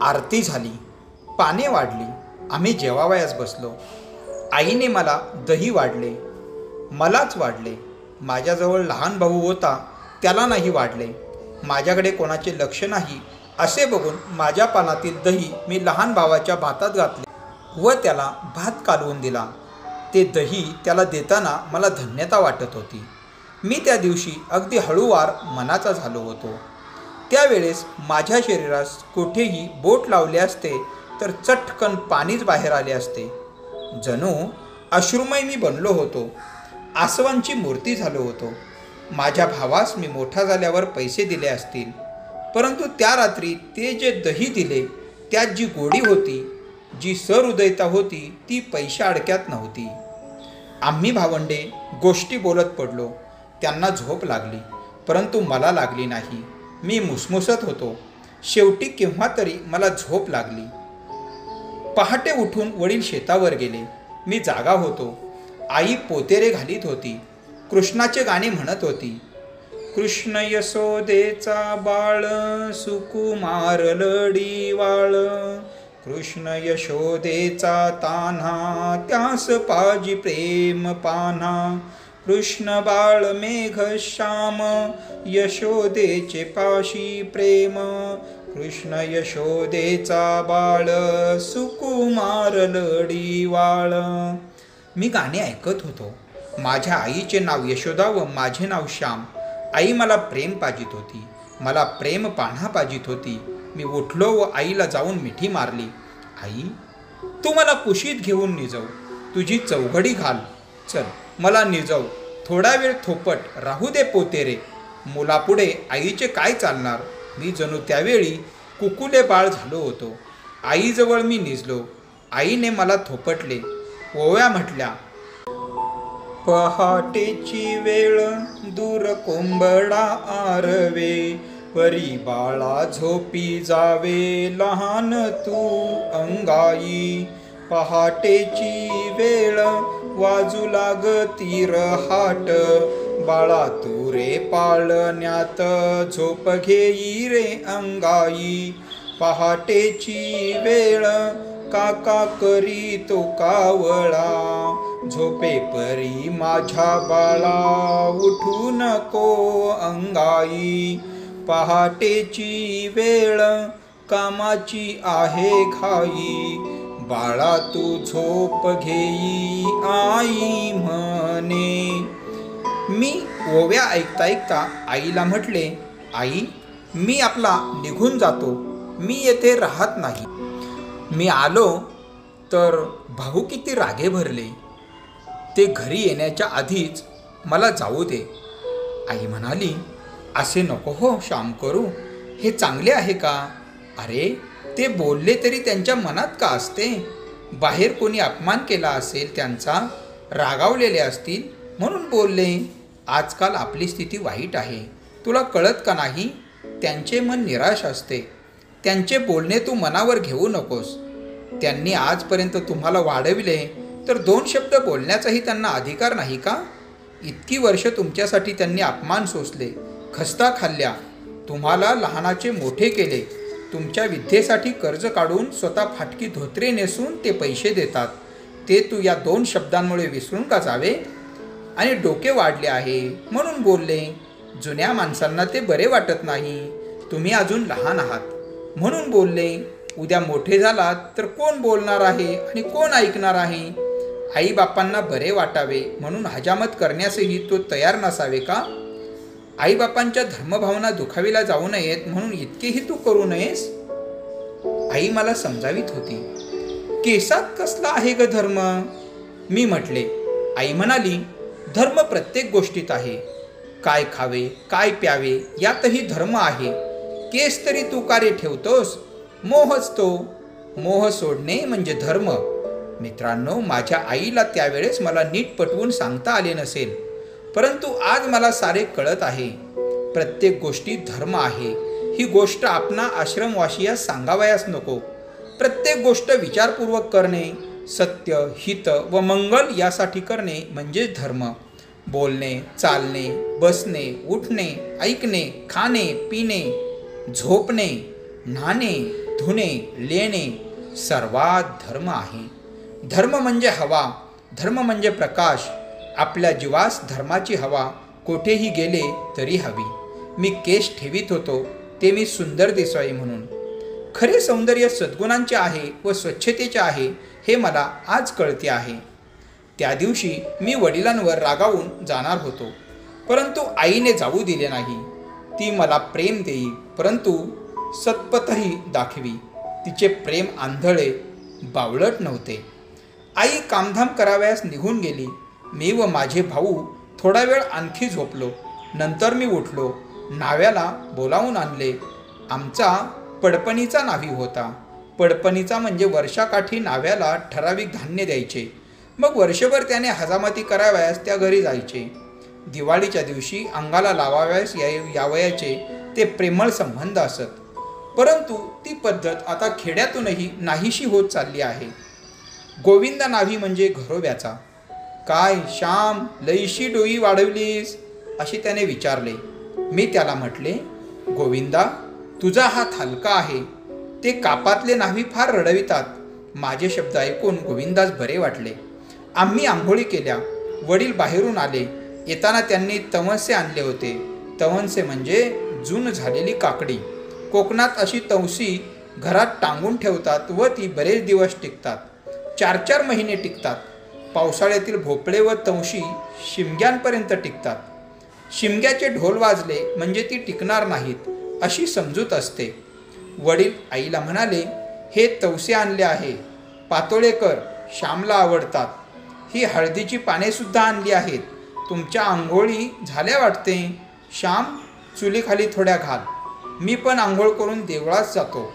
आरती झाली, पाने वाढली, आम्ही जेवावयास बसलो. आईने मला दही वाढले, मलाच वाढले. माझ्याजवळ लहान भाऊ होता, त्याला नाही वाढले. माझ्याकडे कोणाचे लक्ष नाही असे बघून माझ्या पानातील दही मी लहान भावाच्या भातात घातले व त्याला भात कालवून दिला. ते दही त्याला देताना मला धन्यता वाटत होती. मी त्या दिवशी अगदी हळूवार मनाचा झालो होतो. त्यावेळेस माझ्या शरीरास कुठेही बोट लावले असते तर चटकन पाणीच बाहेर आले असते. जणू अश्रुमय मी बनलो होतो, आसवांची मूर्ती झालो होतो. माझ्या भावास मी मोठा झाल्यावर पैसे दिले असतील, परंतु त्या रात्री ते जे दही दिले त्यात जी गोडी होती, जी सहृदयता होती, ती पैशा अडक्यात नव्हती. आम्ही भावंडे गोष्टी बोलत पडलो. त्यांना झोप लागली, परंतु मला लागली नाही. मी मुसमुसत होतो. शेवटी केव्हा तरी मला झोप लागली. पहाटे उठून वडील शेतावर गेले. मी जागा होतो. आई पोतेरे घालीत होती. कृष्णाचे गाणे म्हणत होती. कृष्ण यशोदेचा बाळ, सुकुमार लढीवाळ. कृष्ण यशोदेचा तान्हा, त्यास पाजी प्रेम पान्हा. कृष्ण बाळ मेघ श्याम, यशोदेचे पाशी प्रेम. कृष्ण यशोदेचा बाळ, सुकुमार लढीवाळ. मी गाणे ऐकत होतो. माझ्या आईचे नाव यशोदा व माझे नाव श्याम. आई मला प्रेम पाजित होती, मला प्रेम पान्हा पाजित होती. मी उठलो व आईला जाऊन मिठी मारली. आई, तू मला कुशीत घेऊन निजव, तुझी चौघडी घाल. चल मला निजव, थोडा वेळ थोपट राहू दे पोतेरे. मुलापुढे आईचे काय चालणार. मी जणू त्यावेळी कुकुले बाळ झालो होतो. आईजवळ मी निजलो. आईने मला थोपटले, ओव्या म्हटल्या. पहाटेची वेळ, दूर कोंबडा आरवे. परी बाळा झोपी जावे, लहान तू अंगाई. पहाटेची वेळ, वाजू लागती रहाट. बाळा तू रे पाळण्यात, झोप घेई रे अंगाई. पहाटेची वेळ, काका करी तो कावळा. झोपे परी माझ्या बाळा, उठू नको अंगाई. पहाटेची वेळ, कामाची आहे घाई. बाळा तू झोप घेई आई म्हणे. मी ओव्या ऐकता ऐकता आईला म्हटले, आई, मी आपला निघून जातो. मी येथे राहत नाही. मी आलो तर भाऊ किती रागे भरले. ते घरी येण्याच्या आधीच मला जाऊ दे. आई म्हणाली, असे नको हो श्याम करू, हे चांगले आहे का. अरे, ते बोलले तरी त्यांच्या मनात का असते. बाहेर कोणी अपमान केला असेल त्यांचा, रागावलेले असतील म्हणून बोलले. आजकाल आपली स्थिती वाईट आहे, तुला कळत का नाही. त्यांचे मन निराश असते. त्यांचे बोलणे तू मनावर घेऊ नकोस. त्यांनी आजपर्यंत तुम्हाला वाढविले तर 2 शब्द बोलण्याचाही त्यांना अधिकार नाही का. इतकी वर्ष तुमच्यासाठी त्यांनी अपमान सोसले, खस्ता खाल्ल्या, तुम्हाला लहानाचे मोठे केले. तुमच्या विद्येसाठी कर्ज काढून स्वतः फाटकी धोत्रे नेसून ते पैसे देतात. ते तू या 2 शब्दांमुळे विसरून का जावे. आणि डोके वाढले आहे म्हणून बोलले. जुन्या माणसांना ते बरे वाटत नाही. तुम्ही अजून लहान आहात म्हणून बोलले. उद्या मोठे झालात तर कोण बोलणार आहे आणि कोण ऐकणार आहे. आईबापांना बरे वाटावे म्हणून हजामत करण्यासही तो तयार नसावे का. आईबापांच्या धर्मभावना दुखावीला जाऊ नयेत म्हणून इतकेही तू करू नयेस. आई मला समजावीत होती. केसात कसला आहे ग धर्म. मी म्हटले. आई म्हणाली, धर्म प्रत्येक गोष्टीत आहे. काय खावे, काय प्यावे यातही धर्म आहे. केस तरी तू का रे ठेवतोस. मोहच तो. मोह सोडणे म्हणजे धर्म. मित्रांनो, माझ्या आईला त्यावेळेस मला नीट पटवून सांगता आले नसेल, परंतु आज मला सारे कळत आहे. प्रत्येक गोष्टीत धर्म आहे. ही गोष्ट आपणा आश्रमवासियास सांगावयास नको. प्रत्येक गोष्ट विचारपूर्वक करणे, सत्य, हित व मंगल यासाठी करणे म्हणजेच धर्म. बोलणे, चालणे, बसणे, उठणे, ऐकणे, खाणे, पिणे, झोपणे, न्हाणे, धुणे लेणे सर्वात धर्म आहे. धर्म म्हणजे हवा, धर्म म्हणजे प्रकाश. आपल्या जीवास धर्माची हवा कोठेही गेले तरी हवी. मी केस ठेवीत होतो ते मी सुंदर दिसावे म्हणून. खरे सौंदर्य सद्गुणांचे आहे व स्वच्छतेचे आहे हे मला आज कळते आहे. त्या दिवशी मी वडिलांवर रागावून जाणार होतो, परंतु आईने जाऊ दिले नाही. ती मला प्रेम देई, परंतु सत्पथही दाखवी. तिचे प्रेम आंधळे, बावळट नव्हते. आई कामधाम करावयास निघून गेली. मी व माझे भाऊ थोडा वेळ आणखी झोपलो. नंतर मी उठलो. न्हाव्याला बोलावून आणले. आमचा पडपणीचा न्हावी होता. पडपणीचा म्हणजे वर्षाकाठी न्हाव्याला ठराविक धान्य द्यायचे, मग वर्षभर त्याने हजामती करावयास त्या घरी जायचे. दिवाळीच्या दिवशी अंगाला लावावयास यावयाचे ते प्रेमळ संबंध असत. परंतु ती पद्धत आता खेड्यातूनही नाहीशी होत चालली आहे. गोविंदा न्हावी म्हणजे घरोब्याचा. काय श्याम, लईशी डोई वाढवलीस असे त्याने विचारले. मी त्याला म्हटले, गोविंदा तुझा हात हलका आहे. ते कापातले न्हावी फार रडवितात. माझे शब्द ऐकून गोविंदास बरे वाटले. आम्ही आंघोळी केल्या. वडील बाहेरून आले. येताना त्यांनी तवसे आणले होते. तवसे म्हणजे जून झालेली काकडी. कोकणात अशी तवसी घरात टांगून ठेवतात व ती बरेच दिवस टिकतात. 4-4 महिने टिकतात. पावसाळ्यातील भोपळे व तवशी शिमग्यांपर्यंत टिकतात. शिमग्याचे ढोल वाजले म्हणजे ती टिकणार नाहीत अशी समजूत असते. वडील आईला म्हणाले, हे तवसे आणले आहे, पातोळे कर, श्यामला आवडतात. ही हळदीची पानेसुद्धा आणली आहेत. तुमच्या आंघोळी झाल्या वाटते. श्याम चुलीखाली थोड्या घाल. मी पण आंघोळ करून देवळात जातो.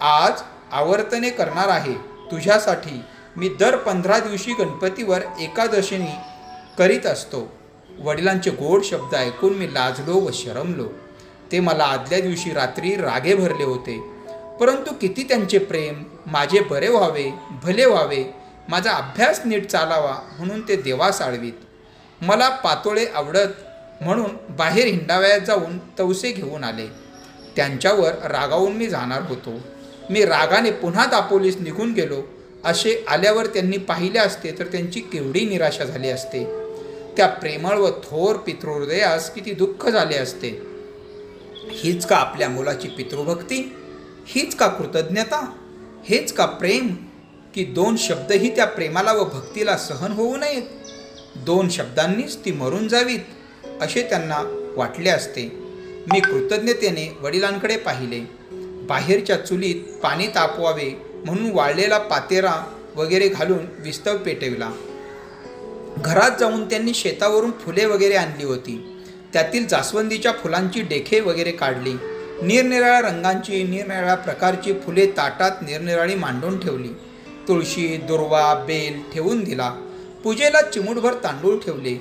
आज आवर्तने करणार आहे तुझ्यासाठी. मी दर 15 दिवशी गणपतीवर एकादशीनी करीत असतो. वडिलांचे गोड शब्द ऐकून मी लाजलो व शरमलो. ते मला आदल्या दिवशी रात्री रागे भरले होते. परंतु किती त्यांचे प्रेम. माझे बरे व्हावे, भले व्हावे, माझा अभ्यास नीट चालावा म्हणून ते देवास आळवीत. मला पातोळे आवडत म्हणून बाहेर हिंडावयात जाऊन तवसे घेऊन आले. त्यांच्यावर रागावून मी जाणार होतो. मी रागाने पुन्हा दापोलीस निघून गेलो. असे आल्यावर त्यांनी पाहिले असते तर त्यांची केवढी निराशा झाली असते. त्या प्रेमळ व थोर पितृहृदयास किती दुःख झाले असते. हीच का आपल्या मुलाची पितृभक्ती? हीच का कृतज्ञता? हेच का प्रेम? की 2 शब्दही त्या प्रेमाला व भक्तीला सहन होऊ नयेत? 2 शब्दांनीच ती मरून जावीत असे त्यांना वाटले असते. मी कृतज्ञतेने वडिलांकडे पाहिले. बाहेरच्या चुलीत पाणी तापवावे म्हणून वाळलेला पातेरा वगैरे घालून विस्तव पेटविला. घरात जाऊन त्यांनी शेतावरून फुले वगैरे आणली होती. त्यातील जास्वंदीच्या फुलांची डेखे वगैरे काढली. निरनिराळ्या रंगांची, निरनिराळ्या प्रकारची फुले ताटात निरनिराळी मांडून ठेवली. तुळशी, दुर्वा, बेल ठेवून दिला. पूजेला चिमूटभर तांदूळ ठेवले.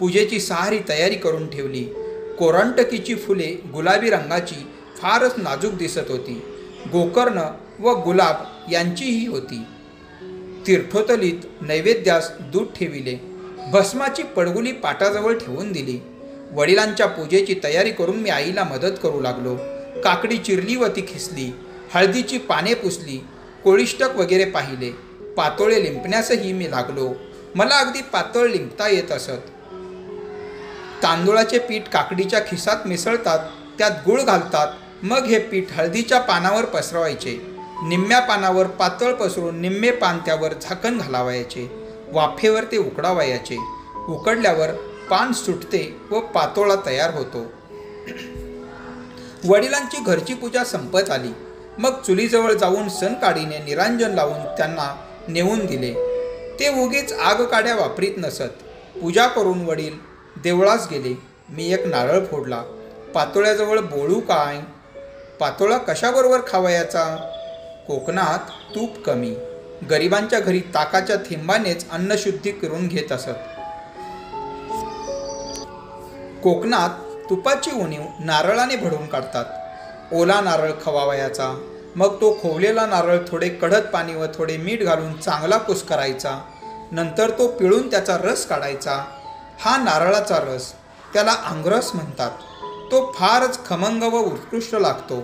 पूजेची सारी तयारी करून ठेवली. कोरांटकीची फुले गुलाबी रंगाची फारच नाजूक दिसत होती. गोकर्ण व गुलाब यांचीही होती. तीर्थोतलीत नैवेद्यास दूध ठेविले. भस्माची पडगुली पाटाजवळ ठेवून दिली. वडिलांच्या पूजेची तयारी करून मी आईला मदत करू लागलो. काकडी चिरली व ती खिसली. हळदीची पाने पुसली. कोळिष्टक वगैरे पाहिले. पातोळे लिंपण्यासही मी लागलो. मला अगदी पातळ लिंपता येत असत. तांदूळाचे पीठ काकडीच्या खिसात मिसळतात, त्यात गूळ घालतात. मग हे पीठ हळदीच्या पानावर पसरवायचे. निम्म्या पानावर पातळ पसरून निम्मे पान त्यावर झाकण घालावायचे. वाफेवर ते उकडावायचे. उकडल्यावर पान सुटते व पातोळा तयार होतो. वडिलांची घरची पूजा संपत आली. मग चुलीजवळ जाऊन सनकाडीने निरांजन लावून त्यांना नेऊन दिले. ते उगीच आगकाड्या वापरीत नसत. पूजा करून वडील देवळास गेले. मी एक नारळ फोडला. पातोळ्याजवळ बोळू काय? पातोळा कशाबरोबर खावायचा? कोकणात तूप कमी. गरिबांच्या घरी ताकाच्या थेंबानेच अन्नशुद्धी करून घेत असत. कोकणात तुपाची उणीव नारळाने भरून काढतात. ओला नारळ खवावयाचा. मग तो खोवलेला नारळ थोडे कडक पाणी व थोडे मीठ घालून चांगला कुस्करायचा. नंतर तो पिळून त्याचा रस काढायचा. हा नारळाचा रस, त्याला आंगरस म्हणतात. तो फारच खमंग व उत्कृष्ट लागतो.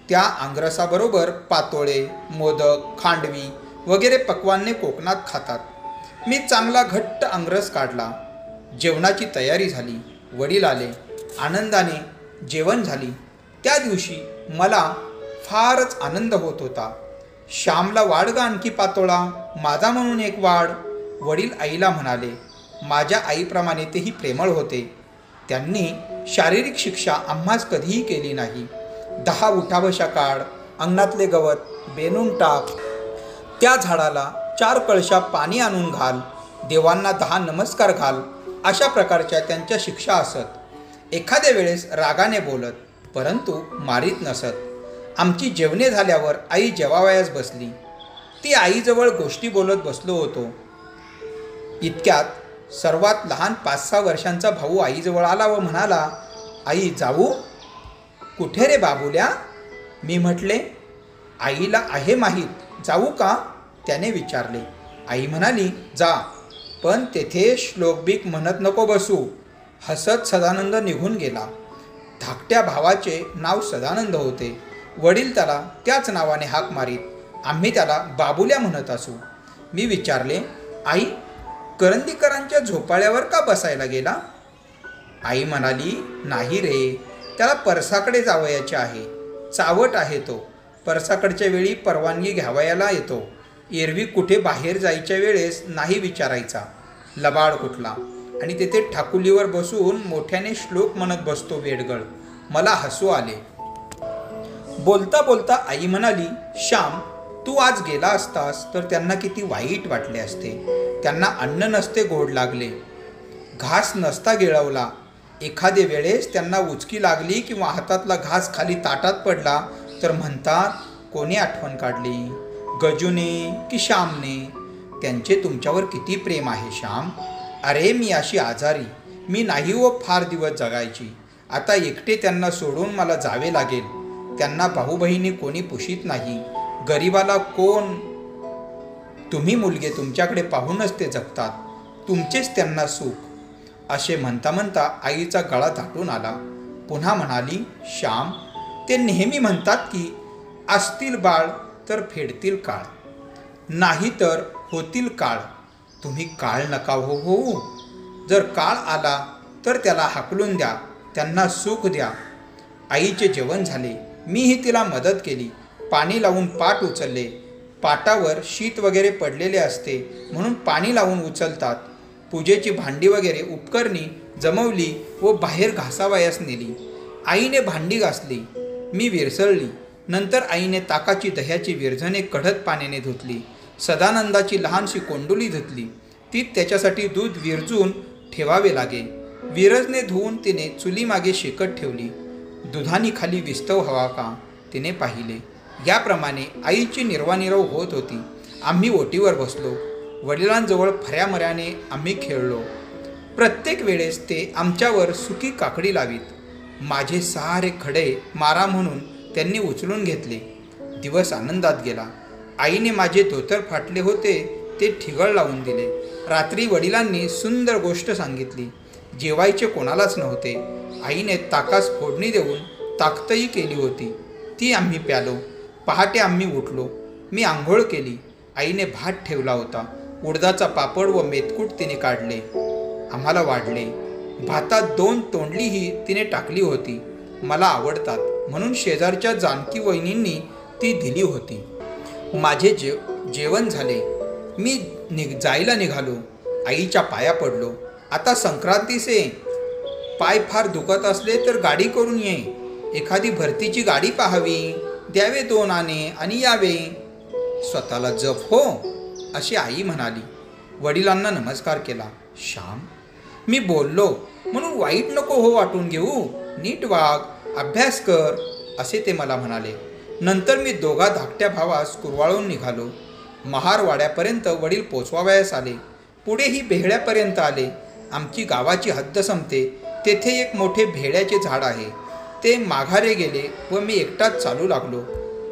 त्या आंगरसाबरोबर पातोळे, मोदक, खांडवी वगैरे पक्वान्ने कोकणात खातात. मी चांगला घट्ट आंगरस काढला. जेवणाची तयारी झाली. वडील आले. आनंदाने जेवण झाली. त्या दिवशी मला फारच आनंद होत होता. श्यामला वाढ गा आणखी पातोळा, माझा म्हणून एक वाढ. वडील आईला म्हणाले. माझ्या आईप्रमाणे तेही प्रेमळ होते. त्यांनी शारीरिक शिक्षा आम्हास कधीही केली नाही. 10 उठाबशा काढ, अंगणातले गवत बेनून टाक, त्या झाडाला 4 कळशा पाणी आणून घाल, देवांना 10 नमस्कार घाल, अशा प्रकारच्या त्यांच्या शिक्षा असत. एखाद्या वेळेस रागाने बोलत, परंतु मारीत नसत. आमची जेवणे झाल्यावर आई जेवावयास बसली. ती आईजवळ गोष्टी बोलत बसलो होतो. इतक्यात सर्वात लहान 5-6 वर्षांचा भाऊ आईजवळ आला व म्हणाला, आई जाऊ? कुठे रे बाबुल्या? मी म्हटले, आईला आहे माहीत, जाऊ का? त्याने विचारले. आई म्हणाली, जा, पण तेथे श्लोकबीक म्हणत नको बसू. हसत सदानंद निघून गेला. धाकट्या भावाचे नाव सदानंद होते. वडील त्याला त्याच नावाने हाक मारीत. आम्ही त्याला बाबुल्या म्हणत असू. मी विचारले, आई, करंदीकरांच्या झोपाळ्यावर का बसायला गेला? आई म्हणाली, नाही रे, त्याला परसाकडे जावयाचे आहे. चावट आहे तो. परसाकडच्या वेळी परवानगी घ्यावयाला येतो. एरवी कुठे बाहेर जायच्या वेळेस नाही विचारायचा. लबाड कुठला. आणि तेथे ठाकुलीवर बसून मोठ्याने श्लोक म्हणत बसतो वेडगळ. मला हसू आले. बोलता बोलता आई म्हणाली, श्याम, तू आज गेला असतास तर त्यांना किती वाईट वाटले असते. त्यांना अन्न नसते गोड लागले, घास नसता गिळवला. एखादे वेळेस त्यांना उचकी लागली किंवा हातातला घास खाली ताटात पडला तर म्हणतात, कोणी आठवण काढली, गजूने की श्यामने? त्यांचे तुमच्यावर किती प्रेम आहे श्याम. अरे, मी अशी आजारी, मी नाही व फार दिवस जगायची. आता एकटे त्यांना सोडून मला जावे लागेल. त्यांना भाऊ बहिणी कोणी पुशीत नाही. गरीबाला कोण? तुम्ही मुलगे तुमच्याकडे पाहूनच ते जगतात. तुमचेच त्यांना सुख. असे म्हणता म्हणता आईचा गळा दाटून आला. पुन्हा म्हणाली, श्याम, ते नेहमी म्हणतात की असतील बाळ तर फेडतील काळ, नाही तर होतील काळ. तुम्ही काळ नका होऊ. जर काळ आला तर त्याला हाकलून द्या, त्यांना सुख द्या. आईचे जेवण झाले. मीही तिला मदत केली. पाणी लावून पाट उचलले. पाटावर शीत वगैरे पडलेले असते म्हणून पाणी लावून उचलतात. पूजेची भांडी वगैरे उपकरणी जमवली व बाहेर घासावयास नेली. आईने भांडी घासली. मी विरसळली. नंतर आईने ताकाची दह्याची विरझणे कढत पाण्याने धुतली. सदानंदाची लहानशी कोंडुली धुतली. ती त्याच्यासाठी दूध विरजून ठेवावे लागे. विरजणे धुवून तिने चुलीमागे शेकत ठेवली. दुधानी खाली विस्तव हवा का तिने पाहिले. याप्रमाणे आईची निर्वानिरव होत होती. आम्ही ओटीवर बसलो. वडिलांजवळ फऱ्यामऱ्याने आम्ही खेळलो. प्रत्येक वेळेस ते आमच्यावर सुकी काकडी लावीत. माझे सारे खडे मारा म्हणून त्यांनी उचलून घेतले. दिवस आनंदात गेला. आईने माझे धोतर फाटले होते ते ठिगळ लावून दिले. रात्री वडिलांनी सुंदर गोष्ट सांगितली. जेवायचे कोणालाच नव्हते. आईने ताकास फोडणी देऊन ताकतही केली होती. ती आम्ही प्यालो. पहाटे आम्ही उठलो. मी आंघोळ केली. आईने भात ठेवला होता. उडदाचा पापड व मेतकूट तिने काढले. आम्हाला वाढले. भातात 2 तोंडलीही तिने टाकली होती. मला आवडतात म्हणून शेजारच्या जानकी वहिनींनी ती दिली होती. माझे जेवण झाले. मी जायला निघालो. आईच्या पाया पडलो. आता संक्रांतीचे पाय फार दुखत असले तर गाडी करून ये. एखादी भरतीची गाडी पाहावी. द्यावे 2 आणे आणि यावे. स्वतःला जप हो, अशी आई म्हणाली. वडिलांना नमस्कार केला. श्याम, मी बोललो म्हणून वाईट नको हो वाटून घेऊ. नीट वाग, अभ्यास कर, असे ते मला म्हणाले. नंतर मी दोघा धाकट्या भावास कुरवाळून निघालो. महारवाड्यापर्यंत वडील पोचवावयास आले. पुढेही भेहळ्यापर्यंत आले. आमची गावाची हद्द संपते. तेथे एक मोठे भेड्याचे झाड आहे. ते माघारे गेले व मी एकटाच चालू लागलो.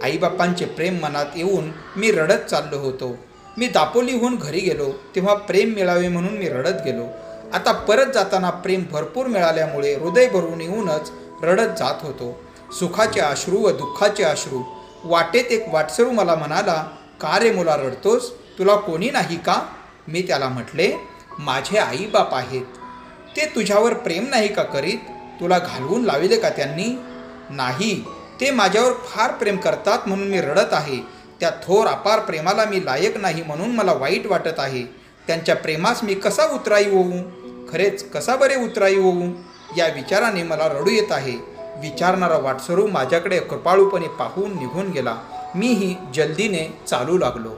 आईबापांचे प्रेम मनात येऊन मी रडत चाललो होतो. मी दापोलीहून घरी गेलो तेव्हा प्रेम मिळावे म्हणून मी रडत गेलो. आता परत जाताना प्रेम भरपूर मिळाल्यामुळे हृदय भरून येऊनच रडत जात होतो. सुखाचे अश्रू व दुःखाचे अश्रू. वाटेत एक वाटसरू मला म्हणाला, का रे मुला रडतोस, तुला कोणी नाही का? मी त्याला म्हटले, माझे आईबाप आहेत. ते तुझ्यावर प्रेम नाही का करीत? तुला घालवून लाविले का त्यांनी? नाही, ते माझ्यावर फार प्रेम करतात म्हणून मी रडत आहे. त्या थोर अपार प्रेमाला मी लायक नाही म्हणून मला वाईट वाटत आहे. त्यांच्या प्रेमास मी कसा उतराई होऊ? खरेच कसा बरे उतराई होऊ? या विचाराने मला रडू येत आहे. विचारणारा वाटसरू माझ्याकडे कृपाळूपणे पाहून निघून गेला. मीही जल्दीने चालू लागलो.